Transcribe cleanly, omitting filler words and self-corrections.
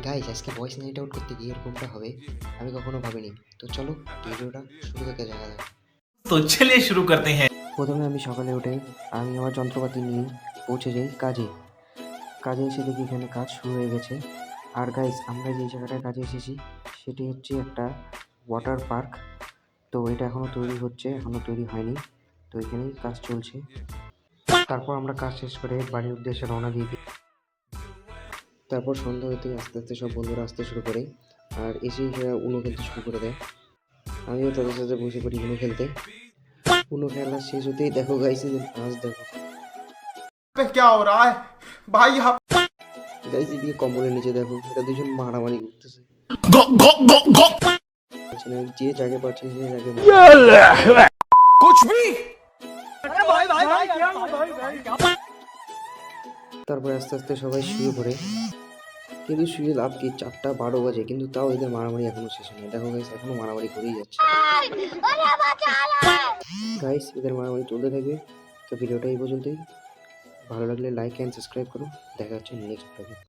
Guys আজকে voice night out করতে গিয়ে এরকমটা হবে আমি কখনো ভাবিনি। তো চলো ভিডিওটা শুরু থেকে দেখা যাক। तो चलिए शुरू करते हैं। প্রথমে আমি সকালে উঠে আমি আমার যন্ত্রপাতি নিয়ে পৌঁছে যাই কাজে। কাজে এসে দেখি এখানে কাজ শুরু হয়ে গেছে। আর গাইস আমরা যে জায়গাটায় কাজে এসেছি সেটি হচ্ছে একটা ওয়াটার পার্ক। তো এটা এখনও তৈরি হচ্ছে, এখনও তৈরি হয়নি। তো এখানেই কাজ চলছে। তারপর আমরা কাজ শেষ করে বাড়ির উদ্দেশ্যে রওনা দিয়ে দিই। তারপর সন্ধ্যা হতে আস্তে আস্তে সব বন্ধুরা আসতে শুরু করে আর এসেই উনো খেলতে শুরু করে দেয়। আমিও তাদের সাথে বসে পড়ি উনো খেলতে। উনো খেলা শেষ হতেই দেখো গাইস আজ দেখো क्या हो रहा है भाई यहाँ গাইস এদিকে কম্বলের নিচে দেখো এটা দুজন মারামারি করতেছে। যে জায়গা পাচ্ছে সে জায়গায় कुछ भी তারপরে আস্তে আস্তে সবাই শুয়ে পড়ে। কিন্তু শুয়ে লাভ কি, 4:12 বাজে কিন্তু তাও এদের মারামারি এখনো শেষ হয়নি। দেখো গাইস এখনো মারামারি করেই যাচ্ছে। গাইস এদের মারামারি চলতে থাকবে। তো ভিডিওটা এই পর্যন্তই। ভালো লাগলে লাইক অ্যান্ড সাবস্ক্রাইব করো। দেখা হচ্ছে নেক্সট ভিডিওতে।